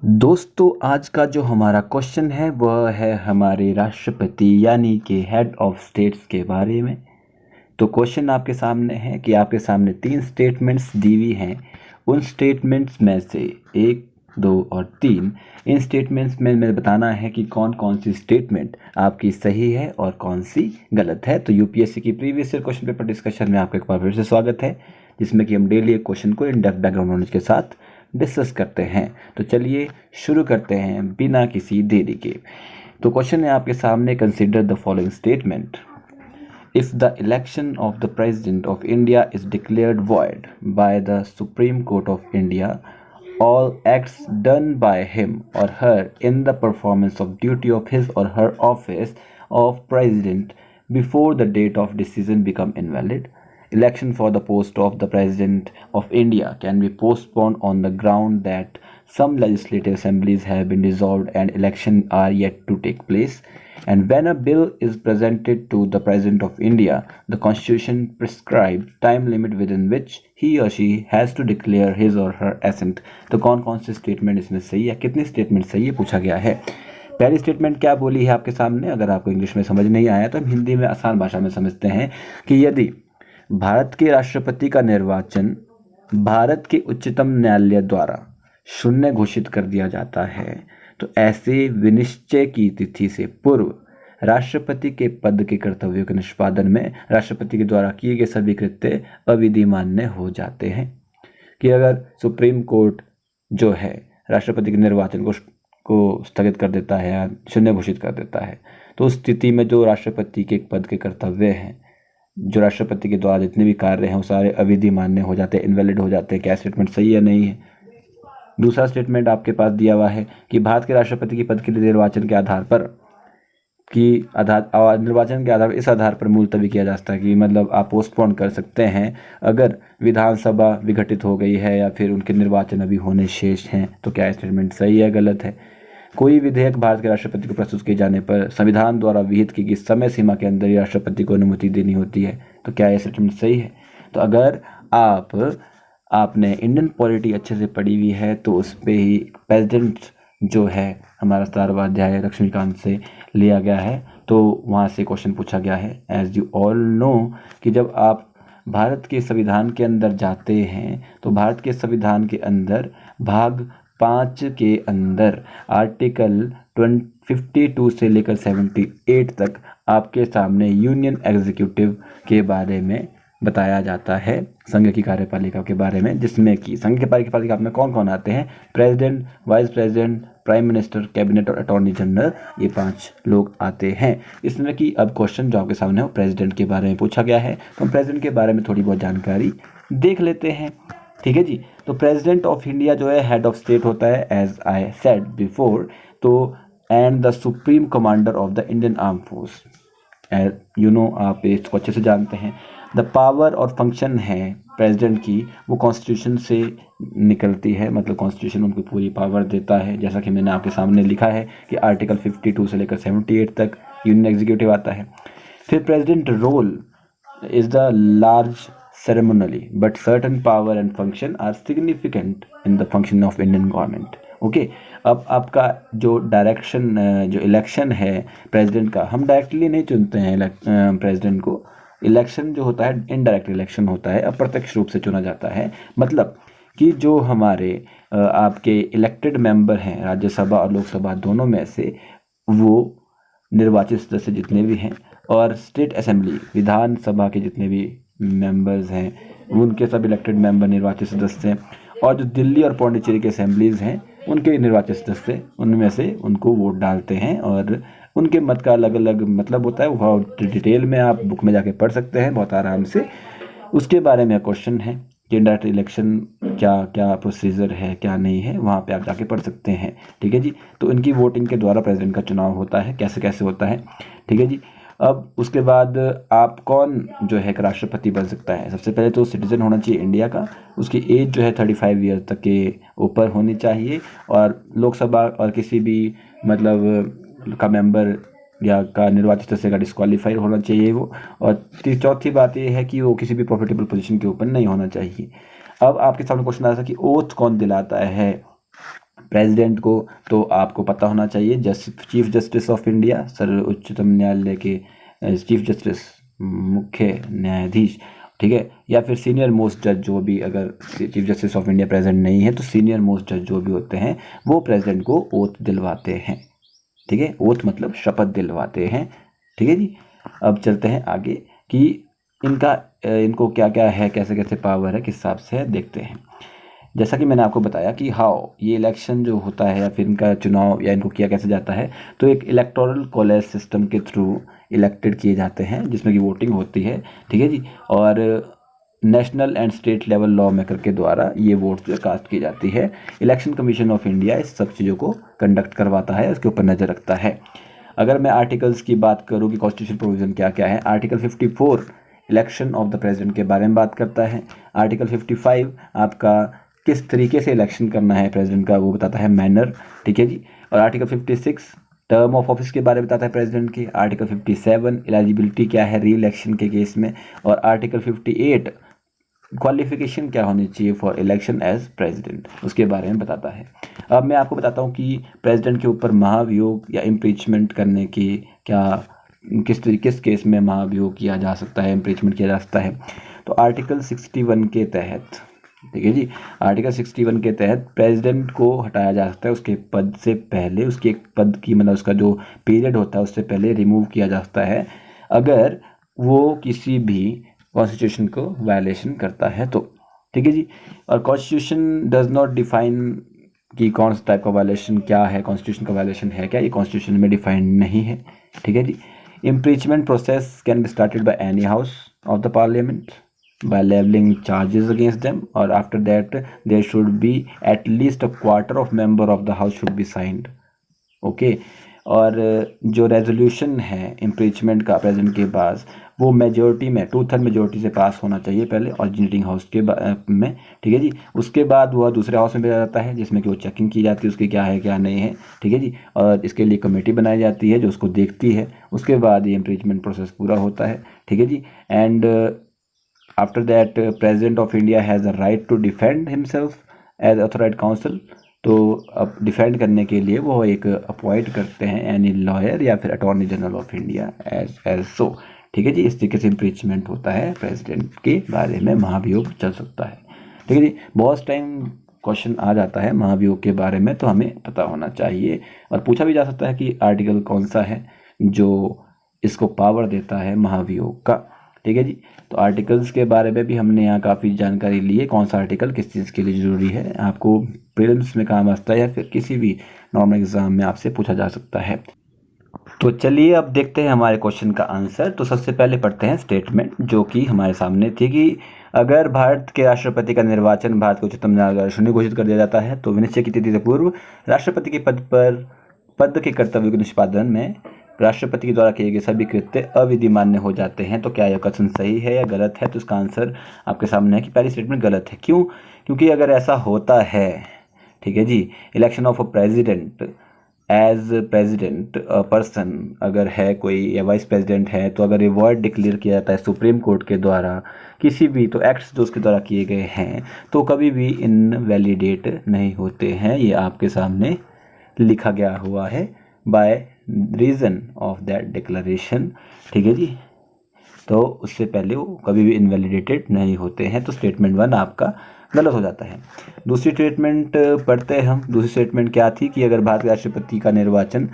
दोस्तों, आज का जो हमारा क्वेश्चन है वह है हमारे राष्ट्रपति यानी कि हेड ऑफ स्टेट्स के बारे में। तो क्वेश्चन आपके सामने है कि आपके सामने 3 स्टेटमेंट्स दी हुई हैं। उन स्टेटमेंट्स में से 1, 2 और 3 इन स्टेटमेंट्स में मैं बताना है कि कौन कौन सी स्टेटमेंट आपकी सही है और कौन सी गलत है। तो यूपीएससी की previous year question paper discussion में आपका एक बार फिर से स्वागत है, जिसमें कि हम डेली एक क्वेश्चन को इन डेप्थ बैकग्राउंड नॉलेज के साथ डिस्कस करते हैं। तो चलिए शुरू करते हैं बिना किसी देरी के। तो क्वेश्चन है आपके सामने, consider the following statement. If the election of the President of India is declared void by the Supreme Court of India, all acts done by him or her in the performance of duty of his or her office of President before the date of decision become invalid. Election for the post of the President of India can be postponed on the ground that some legislative assemblies have been dissolved and elections are yet to take place. And when a bill is presented to the President of India, the Constitution prescribes time limit within which he or she has to declare his or her assent. तो कौन कौन से statement इसमें सही है, कितनी statement सही है, पूछा गया है। पहली स्टेटमेंट क्या बोली है आपके सामने, अगर आपको इंग्लिश में समझ नहीं आया तो हम हिंदी में आसान भाषा में समझते हैं कि यदि भारत के राष्ट्रपति का निर्वाचन भारत के उच्चतम न्यायालय द्वारा शून्य घोषित कर दिया जाता है, तो ऐसे विनिश्चय की तिथि से पूर्व राष्ट्रपति के पद के कर्तव्यों के निष्पादन में राष्ट्रपति के द्वारा किए गए सभी कृत्य अविधि मान्य हो जाते हैं। कि अगर सुप्रीम कोर्ट जो है राष्ट्रपति के निर्वाचन को स्थगित कर देता है या शून्य घोषित कर देता है, तो उस स्थिति में जो राष्ट्रपति के पद के कर्तव्य हैं, जो राष्ट्रपति के द्वारा जितने भी कार्य हैं, वो सारे अविधि मान्य हो जाते हैं, इनवैलिड हो जाते हैं। क्या स्टेटमेंट सही है, नहीं है? दूसरा स्टेटमेंट आपके पास दिया हुआ है कि भारत के राष्ट्रपति के पद के लिए निर्वाचन के आधार पर इस आधार पर मुलतवी किया जा सकता है कि मतलब आप पोस्टपोन कर सकते हैं अगर विधानसभा विघटित हो गई है या फिर उनके निर्वाचन अभी होने शेष हैं। तो क्या स्टेटमेंट सही है, गलत है? कोई विधेयक भारत के राष्ट्रपति को प्रस्तुत किए जाने पर संविधान द्वारा विहित की गई समय सीमा के अंदर ही राष्ट्रपति को अनुमति देनी होती है। तो क्या यह स्टेटमेंट सही है? तो अगर आपने इंडियन पॉलिटी अच्छे से पढ़ी हुई है तो उस पर ही प्रेसिडेंट जो है हमारा सारवाध्याय लक्ष्मीकांत से लिया गया है, तो वहाँ से क्वेश्चन पूछा गया है। एज यू ऑल नो कि जब आप भारत के संविधान के अंदर जाते हैं तो भारत के संविधान के अंदर भाग 5 के अंदर आर्टिकल 52 से लेकर 78 तक आपके सामने यूनियन एग्जीक्यूटिव के बारे में बताया जाता है, संघ की कार्यपालिका के बारे में, जिसमें कि संघ की कार्यपालिका में कौन कौन आते हैं? President, vice president, prime minister, cabinet और अटॉर्नी जनरल, ये 5 लोग आते हैं। इसमें कि अब क्वेश्चन जो आपके सामने है वो प्रेसिडेंट के बारे में पूछा गया है, तो हम प्रेसिडेंट के बारे में थोड़ी बहुत जानकारी देख लेते हैं। ठीक है जी। तो प्रेसिडेंट ऑफ इंडिया जो है हेड ऑफ स्टेट होता है, एज आई सेड बिफोर। तो and the supreme commander of the Indian arm force, you know, आप इसको अच्छे से जानते हैं। द पावर और फंक्शन है प्रेसिडेंट की, वो कॉन्स्टिट्यूशन से निकलती है, मतलब कॉन्स्टिट्यूशन उनको पूरी पावर देता है, जैसा कि मैंने आपके सामने लिखा है कि आर्टिकल 52 से लेकर 78 तक यूनियन एग्जीक्यूटिव आता है। फिर president role is the large ceremonially but certain power and function are significant in the function of Indian government. Okay, अब आपका जो डायरेक्शन जो इलेक्शन है प्रेसिडेंट का, हम डायरेक्टली नहीं चुनते हैं प्रेसिडेंट को। इलेक्शन जो होता है इनडायरेक्ट इलेक्शन होता है, अप्रत्यक्ष रूप से चुना जाता है। मतलब कि जो हमारे आपके इलेक्टेड मेंबर हैं राज्यसभा और लोकसभा दोनों में से, वो निर्वाचित सदस्य जितने भी हैं और स्टेट असेंबली विधानसभा के जितने भी मेंबर्स हैं उनके सब इलेक्टेड मेंबर निर्वाचित सदस्य हैं, और जो दिल्ली और पौंडीचेरी के असेंबलीज हैं उनके निर्वाचित सदस्य उनमें से उनको वोट डालते हैं, और उनके मत का अलग अलग मतलब होता है। वो डिटेल में आप बुक में जाके पढ़ सकते हैं बहुत आराम से। उसके बारे में क्वेश्चन है कि इनडायरेक्ट इलेक्शन क्या क्या प्रोसीजर है, क्या नहीं है, वहाँ पे आप जाके पढ़ सकते हैं। ठीक है जी। तो इनकी वोटिंग के द्वारा प्रेसिडेंट का चुनाव होता है, कैसे कैसे होता है। ठीक है जी। अब उसके बाद आप कौन जो है राष्ट्रपति बन सकता है? सबसे पहले तो सिटीजन होना चाहिए इंडिया का, उसकी एज जो है 35 ईयर तक के ऊपर होनी चाहिए, और लोकसभा और किसी भी मतलब का मेंबर या का निर्वाचित सदस्य का डिस्क्वालीफाई होना चाहिए वो। और चौथी बात ये है कि वो किसी भी प्रॉफिटेबल पोजीशन के ऊपर नहीं होना चाहिए। अब आपके सामने क्वेश्चन आता है कि ओथ कौन दिलाता है प्रेसिडेंट को तो आपको पता होना चाहिए, चीफ जस्टिस ऑफ इंडिया, उच्चतम न्यायालय के चीफ जस्टिस, मुख्य न्यायाधीश, ठीक है, या फिर सीनियर मोस्ट जज, जो भी, अगर chief justice of India present नहीं है तो सीनियर मोस्ट जज जो भी होते हैं वो प्रेसिडेंट को ओथ दिलवाते हैं, ठीक है। ओथ मतलब शपथ दिलवाते हैं, ठीक है जी। अब चलते हैं आगे कि इनको क्या क्या है, कैसे कैसे पावर है, किस हिसाब से देखते हैं। जैसा कि मैंने आपको बताया कि हाउ ये इलेक्शन जो होता है या फिर इनका चुनाव या इनको किया कैसे जाता है, तो एक इलेक्टोरल कॉलेज सिस्टम के थ्रू इलेक्टेड किए जाते हैं, जिसमें कि वोटिंग होती है, ठीक है जी। और national and state level law maker के द्वारा ये वोट जो कास्ट की जाती है। इलेक्शन कमीशन ऑफ इंडिया इस सब चीज़ों को कंडक्ट करवाता है, उसके ऊपर नज़र रखता है। अगर मैं आर्टिकल्स की बात करूँ कि कॉन्स्टिट्यूशन प्रोविज़न क्या क्या है, article 54 election of the president के बारे में बात करता है। आर्टिकल 55 आपका किस तरीके से इलेक्शन करना है प्रेसिडेंट का वो बताता है, मैनर, ठीक है जी। और आर्टिकल 56 टर्म ऑफ ऑफिस के बारे में बताता है प्रेसिडेंट की। आर्टिकल 57 एलिजिबिलिटी क्या है री इलेक्शन के केस में। और आर्टिकल 58 क्वालिफिकेशन क्या होनी चाहिए फॉर इलेक्शन एज प्रेसिडेंट, उसके बारे में बताता है। अब मैं आपको बताता हूँ कि प्रेसिडेंट के ऊपर महाभियोग या इम्पीचमेंट करने की क्या किस केस में महाभियोग किया जा सकता है, इम्पीचमेंट किया जा सकता है। तो आर्टिकल 61 के तहत, ठीक है जी, आर्टिकल 61 के तहत प्रेसिडेंट को हटाया जा सकता है उसके पद से पहले, उसके एक पद की मतलब उसका जो पीरियड होता है उससे पहले रिमूव किया जा सकता है अगर वो किसी भी कॉन्स्टिट्यूशन को वायलेशन करता है तो, ठीक है जी। और कॉन्स्टिट्यूशन डज नॉट डिफाइन कि कौन सा टाइप का वायलेशन क्या है, कॉन्स्टिट्यूशन का वायलेशन है क्या, ये कॉन्स्टिट्यूशन में डिफाइन नहीं है, ठीक है जी। Impeachment process can be started by any house of the parliament by leveling charges against them, or after that there should be at least a quarter of member of the house should be signed, okay. और जो resolution है impeachment का president के पास, वो majority में 2/3 majority से पास होना चाहिए पहले ऑरिजिनेटिंग हाउस के में, ठीक है जी। उसके बाद वह दूसरे हाउस में भेजा जाता है जिसमें कि वो चेकिंग की जाती है उसकी क्या है क्या नहीं है, ठीक है जी। और इसके लिए कमेटी बनाई जाती है जो उसको देखती है। उसके बाद ये इम्पीचमेंट प्रोसेस पूरा होता है, ठीक है जी। And after that president of India has a right to defend himself as authorise counsel. तो अब डिफेंड करने के लिए वो एक अपॉइंट करते हैं एनी लॉयर या फिर attorney general of India as so, ठीक है जी। इस तरीके से इम्पीचमेंट होता है, प्रेसिडेंट के बारे में महाभियोग चल सकता है, ठीक है जी। बहुत टाइम क्वेश्चन आ जाता है महाभियोग के बारे में, तो हमें पता होना चाहिए और पूछा भी जा सकता है कि आर्टिकल कौन सा है जो इसको पावर देता है महाभियोग का, ठीक है जी। तो आर्टिकल्स के बारे में भी हमने यहाँ काफ़ी जानकारी ली है, कौन सा आर्टिकल किस चीज़ के लिए ज़रूरी है, आपको प्रीलिम्स में काम आता है या फिर किसी भी नॉर्मल एग्ज़ाम में आपसे पूछा जा सकता है। तो चलिए अब देखते हैं हमारे क्वेश्चन का आंसर। तो सबसे पहले पढ़ते हैं स्टेटमेंट जो कि हमारे सामने थी कि अगर भारत के राष्ट्रपति का निर्वाचन भारत के उच्चतम न्यायालय द्वारा शून्य घोषित कर दिया जाता है तो विनिश्चय की तिथि से पूर्व राष्ट्रपति के पद के कर्तव्य के निष्पादन में राष्ट्रपति के द्वारा किए गए सभी कृत्य अविधि मान्य हो जाते हैं। तो क्या यह कथन सही है या गलत है? तो इसका आंसर आपके सामने है कि पहली स्टेटमेंट गलत है। क्यों? क्योंकि अगर ऐसा होता है, ठीक है जी, election of a president as president person अगर है कोई या वाइस प्रेसिडेंट है, तो अगर ये वर्ड डिक्लेयर किया जाता है सुप्रीम कोर्ट के द्वारा किसी भी, तो एक्ट्स जो उसके द्वारा किए गए हैं तो कभी भी इनवैलिडेट नहीं होते हैं। ये आपके सामने लिखा गया हुआ है by reason of that declaration, ठीक है जी। तो उससे पहले वो कभी भी इनवैलिडेटेड नहीं होते हैं। तो स्टेटमेंट 1 आपका गलत हो जाता है। दूसरी स्टेटमेंट पढ़ते हैं हम। दूसरी स्टेटमेंट क्या थी कि अगर भारत के राष्ट्रपति का निर्वाचन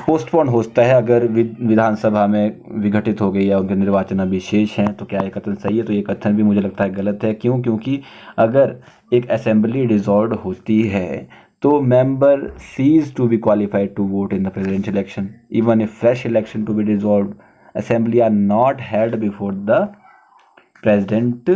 पोस्टपोन होता है अगर विधानसभा में विघटित हो गई या उनके निर्वाचन अभी शेष हैं, तो क्या ये कथन सही है? तो ये कथन भी मुझे लगता है गलत है। क्यों? क्योंकि अगर एक असेंबली डिसॉल्व होती है तो member ceases to be qualified to vote in the presidential election even a fresh election to be dissolve assembly are not held before the president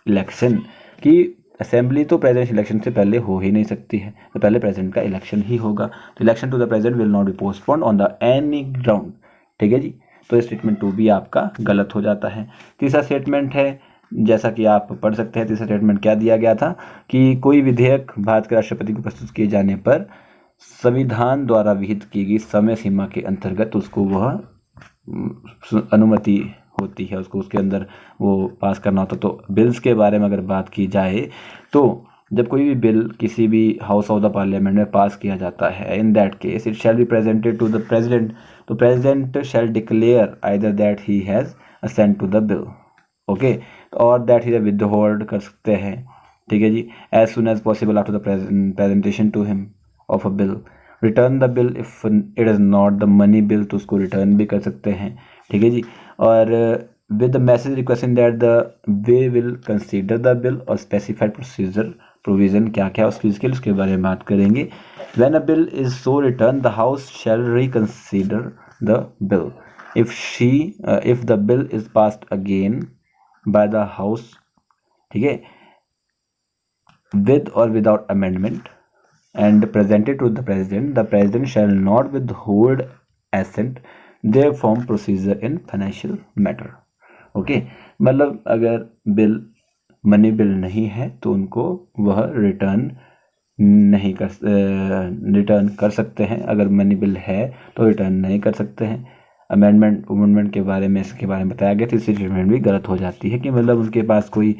election. कि असेंबली तो प्रेसिडेंशियल इलेक्शन से पहले हो ही नहीं सकती है, तो पहले प्रेसिडेंट का इलेक्शन ही होगा। तो election to the president will not be postponed on the any ground, ठीक है जी। तो स्टेटमेंट 2 भी आपका गलत हो जाता है। तीसरा स्टेटमेंट है, जैसा कि आप पढ़ सकते हैं, तीसरा स्टेटमेंट क्या दिया गया था कि कोई विधेयक भारत के राष्ट्रपति को प्रस्तुत किए जाने पर संविधान द्वारा विहित की गई समय सीमा के अंतर्गत उसको वह अनुमति होती है, उसको उसके अंदर वो पास करना होता। तो बिल्स के बारे में अगर बात की जाए तो जब कोई भी बिल किसी भी हाउस ऑफ द पार्लियामेंट में पास किया जाता है, in that case it shall be presented to the president, तो president shall declare either that he has assent to the bill, okay, और दैट ही विदहोल्ड कर सकते हैं, ठीक है जी, as soon as possible after the presentation to him of a bill, return the bill if it is not the money bill, तो उसको return भी कर सकते हैं, ठीक है जी, और with the message requesting that the way will consider the bill और स्पेसिफाइड प्रोसीजर प्रोविजन क्या क्या उसके बारे में बात करेंगे। When a bill is so return the house shall reconsider the bill if the bill is passed again by the house, ठीक है, with or without amendment and presented to the president shall not withhold assent thereupon procedure in financial matter, okay, मतलब अगर bill money bill नहीं है तो उनको वह return कर सकते हैं, अगर मनी बिल है तो रिटर्न नहीं कर सकते हैं। अमेंडमेंट के बारे में इसके बारे में बताया गया, तो इससे स्टेटमेंट भी गलत हो जाती है कि मतलब उनके पास कोई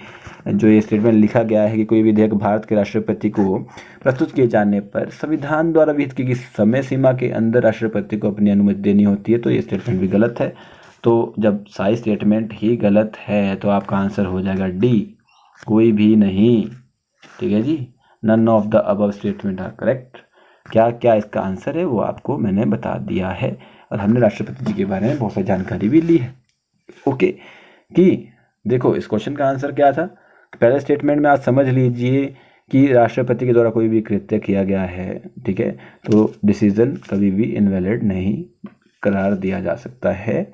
जो ये स्टेटमेंट लिखा गया है कि कोई विधेयक भारत के राष्ट्रपति को प्रस्तुत किए जाने पर संविधान द्वारा विहित की समय सीमा के अंदर राष्ट्रपति को अपनी अनुमति देनी होती है, तो ये स्टेटमेंट भी गलत है। तो जब सारी स्टेटमेंट ही गलत है तो आपका आंसर हो जाएगा डी, कोई भी नहीं, ठीक है जी, none of the above statement are correct. क्या क्या इसका आंसर है वो आपको मैंने बता दिया है, और हमने राष्ट्रपति जी के बारे में बहुत सारी जानकारी भी ली है, ओके। कि देखो इस क्वेश्चन का आंसर क्या था, पहले स्टेटमेंट में आप समझ लीजिए कि राष्ट्रपति के द्वारा कोई भी कृत्य किया गया है, ठीक है, तो डिसीजन कभी भी इनवैलिड नहीं करार दिया जा सकता है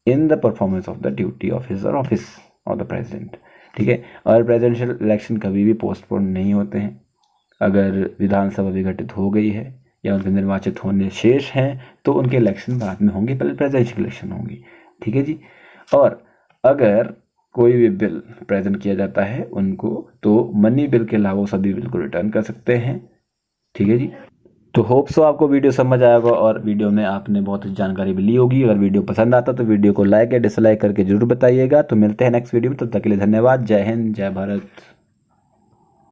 in the performance of the duty of his office of the president, ठीक है, और प्रेसिडेंशियल इलेक्शन कभी भी पोस्टपोन नहीं होते हैं। अगर विधानसभा विघटित हो गई है या उनके निर्वाचित होने शेष हैं तो उनके इलेक्शन बाद में होंगे, पहले प्रेसिडेंशियल इलेक्शन होंगी, ठीक है जी। और अगर कोई भी बिल प्रेजेंट किया जाता है उनको, तो मनी बिल के अलावा सभी बिल को रिटर्न कर सकते हैं, ठीक है जी। तो होप सो आपको वीडियो समझ आया होगा और वीडियो में आपने बहुत जानकारी भी ली होगी। अगर वीडियो पसंद आता तो वीडियो को लाइक या डिसलाइक करके जरूर बताइएगा। तो मिलते हैं नेक्स्ट वीडियो में, तब तक के लिए धन्यवाद। जय हिंद, जय भारत।